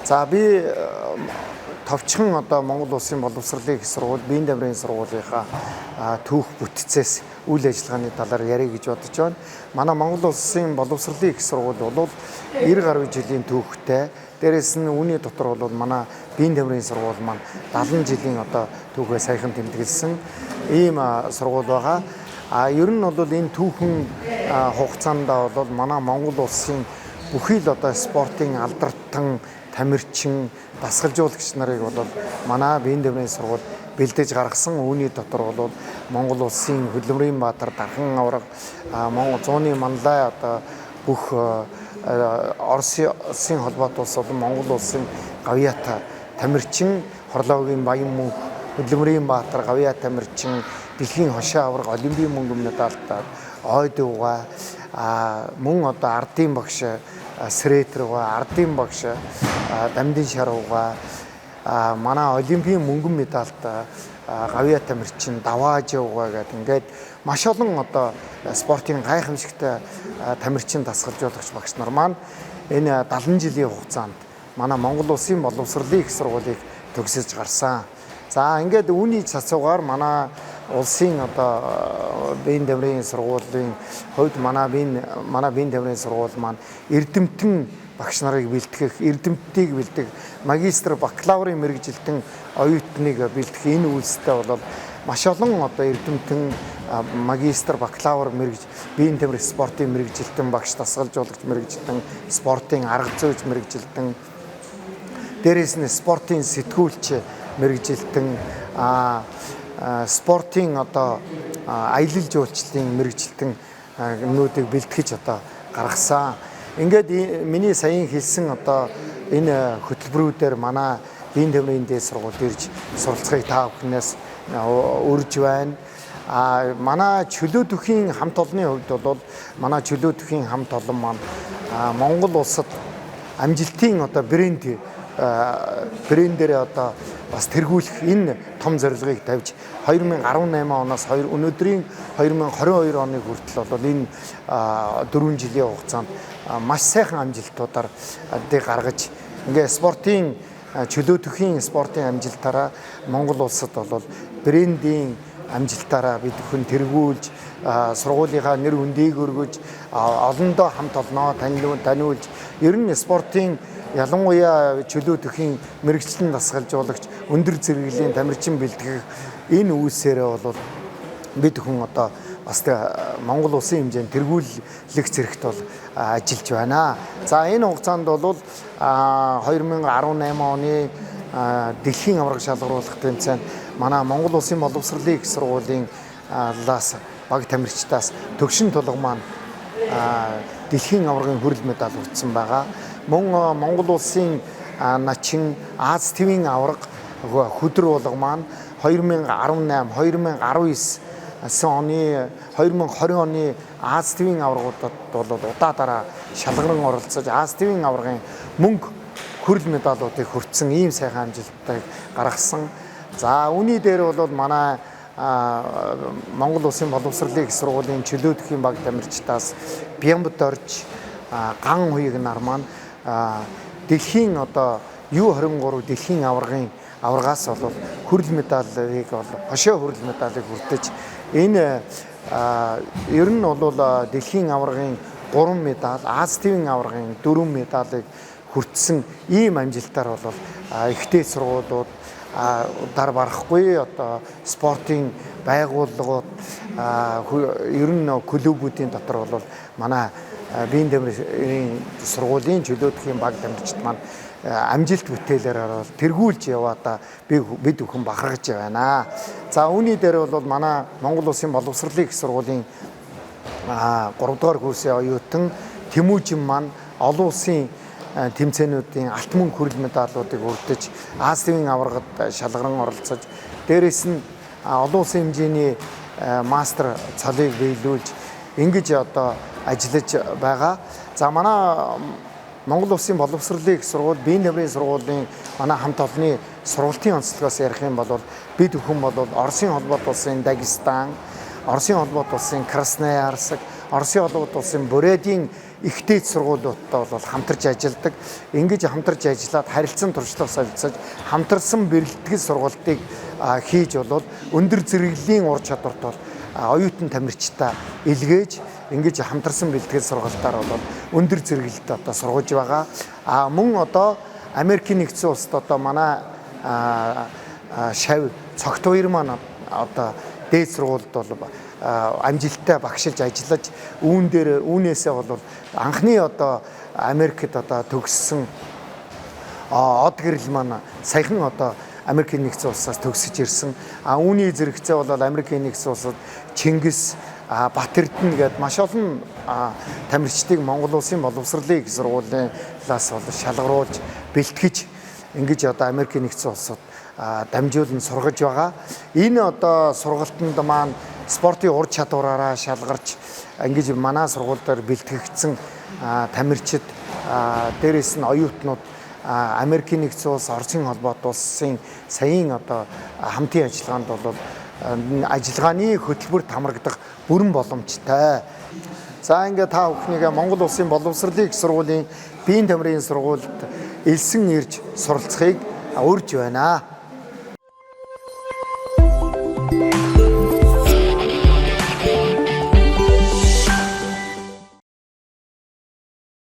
За би товчхон одоо Монгол Улсын боловсролын их сургууль, биеийн дамирын сургуулийнхаа түүх бүтцээс үйл ажиллагааны талаар ярих гэж бодож байна. Манай Монгол Улсын боловсролын их сургууль бол 90 гаруй жилийн түүхтэй. Дээрээс нь үүний дотор бол манай биеийн дамирын сургууль маань 70 жилийн одоо түүхээ саяхан тэмдэглэсэн ийм сургууль байгаа. Ер нь бол энэ түүхэн хугацаанд бол манай Монгол Улсын бүхий л одоо спортын алдартан, тамирчин, дасгалжуулагч нарыг бол манай биеийн дамирын сургууль бэлдэж гаргасан. Үүний дотор бол Монгол Улсын Хөдөлмөрийн Баатар, Дархан авраг, Монгол зууны манлай одоо бүх Оросын холбоот улс болон Монгол Улсын гавьяата тамирчин, Хорлоогийн Баян мөнх, Хөдөлмөрийн Баатар, гавьяа тамирчин, Дэлхийн хошоо авраг, Олимпийн мөнгөн медальтай, ойд угаа, мөн одоо ардын багш Сретер угаа, ардын багш Дамдын шар угаа, манай Олимпийн мөнгөн медальтай гавьяа тамирчин Давааж угаа гэдэг ингээд маш олон одоо спортын гайхамшигтай тамирчин дасгалжуулагч багш нар маань энэ 70 жилийн хугацаанд манай Монгол Улсын боловсролын их сургуулийг төгсөж гарсан. За ингээд үүний цацуугаар манай улсын одоо биеийн дамирын сургуулийн хувьд манай биеийн дамирын сургууль маань эрдэмтэн багш нарыг бэлтгэх, эрдэмтдийг бэлдэх, магистр, бакалаврын мэргэжилтэн оюутныг бэлтгэх энэ үйлстэй бол маш олон одоо эрдэмтэн, магистр, бакалавр биеийн дамирын спортын мэргэжилтэн, багш дасгалжуулагч мэргэжилтэн, спортын арга зүйч мэргэжилтэн, дээрээс нь спортын сэтгүүлч мэргэжилтэн, спортын одоо аялал жуулчлалын мэргэжилтэн нүүдийг бэлтгэж одоо гаргасан. Ингээд миний саяхан хэлсэн одоо энэ хөтөлбөрүүдээр манай биеийн дамирын дээд сургууль ирж суралцахыг та бүхнээс урьж байна. Манай чөлөөтөхийн хамт олонны хувьд бол манай чөлөөтөхийн хамт олон маань Монгол улсад амжилтын одоо брэндээр одоо бас тэргүүлэх энэ том зорилгыг тавьж 2018 оноос өнөөдрийн 2022 оны хүртэл бол энэ 4 жилийн хугацаанд маш сайхан амжилтуудаар гаргаж ингээд спортын чөлөөтөхийн спортын амжилтаараа Монгол улсад бол брендийн амжилтаараа бид бүхэн тэргүүлж сургуулийнхаа нэр хүндийг өргөж олондоо хамт олноо таниулж ер нь спортын ялангуяа чөлөөтөхийн мэргэжлийн дасгалжуулагч өндөр зэрэглэлийн тамирчин бэлтгэх энэ үйлсээрээ бол бид хүн одоо бас Монгол улсын хэмжээнд тэргүүлэх зэрэгт бол ажиллаж байна. За энэ хугацаанд бол 2018 оны Дэлхийн авраг шалгаруулах тэмцээнд манай Монгол Улсын боловсролын их сургуулийн баг тамирчдаас төгшин тулга маань Дэлхийн аврагын хүрэл медаль хүртсэн байгаа. Мөн Монгол Улсын начин Аз твийн авраг хөдөр булга маань 2018, 2019 оны 2020 оны Аз твийн аврагуудад бол удаадаараа шалгаран оролцож Аз твийн аврагын мөнгө хүрэл медалуудыг хүртсэн ийм сайхан амжилттай гаргасан. За үүний дээр бол манай Монгол Улсын боловсролын их сургуулийн чөлөөтөхийн баг тамирчдаас Бямбд орж ган хуйг нар маань дэлхийн одоо U23 дэлхийн аврагаас бол хүрэл медалийг бол хошоо хүрэл медалийг хүртэж энэ ер нь бол дэлхийн аврагын 3 медаль, Аз твийн аврагын 4 медалийг хүртсэн ийм амжилтаар бол ихтэй сургуулиуд дар барахгүй одоо спортын байгууллагууд ер нь клубүүдийн дотор бол манай биеийн дамирын сургуулийн чөлөөтөхийн баг тамирчид маань амжилт бүтээлээр тэргүүлж яваадаа бид бүхэн бахархаж байна. За үүний дээр бол манай Монгол Улсын боловсролын их сургуулийн 3 дугаар курсын оюутан Тэмүүжин маань олон улсын тэмцээнүүдийн алт мөнгө хүрэл медалуудыг өртөж Аз твийн аврагад шалгаран оролцож дээрээс нь олон улсын хэмжээний мастер цалыг биелүүлж ингэж одоо ажиллаж байгаа. За манай Монгол Улсын боловсролын их сургууль, биеийн дамирын сургуулийн манай хамт олонны сургалтын онцлогоос ярих юм бол бид бүхэн бол Оросын холбоот улсын Дагестан, Оросын холбоот улсын Красноярск, Оросын олон улсын Бурятийн ихтэй сургуулиудтай бол хамтарч ажилладаг. Ингэж хамтарч ажиллаад харилцан туршлага солилцож хамтарсан бэлтгэл сургалтыг хийж болоод өндөр зэрэглэлийн ур чадварт бол оюутан тамирчтай илгээж ингэж хамтарсан бэлтгэл сургалтаар бол өндөр зэрэглэлд одоо сургуулж байгаа. Мөн одоо Америкийн нэгдсэн улсад одоо манай шав цогт хоёр маань одоо дээд сургуульд бол амжилттай багшилж ажиллаж үүнээсээ бол анхны одоо Америкт одоо төгссөн од гэрэл маань саяхан одоо Америкийн нэгдсэн улсаас төгсөж ирсэн. Үүний зэрэгцээ бол Америкийн нэгдсэн улсад Чингис Бат Эрдэнэ гээд маш олон тамирчдыг Монгол улсын боловсролын их сургуулиас бол шалгаруулж бэлтгэж ингэж одоо Америкийн нэгдсэн улсад дамжуулан сургаж байгаа. Энэ одоо сургалтанд маань спортын ур чадвараараа шалгарч ингэж манай сургууль дээр бэлтгэгдсэн тамирчид дээрээс нь оюутнууд Америкийн нэгдсэн улс, Оросын холбоот улсын саяын одоо хамтын ажиллагаанд бол ажиллагааны хөтөлбөрт хамрагдах бүрэн боломжтой. За ингээд та бүхнийгээ Монгол улсын боловсролын их сургуулийн биеийн тамирын сургуульд элсэн ирж суралцахыг урьж байна.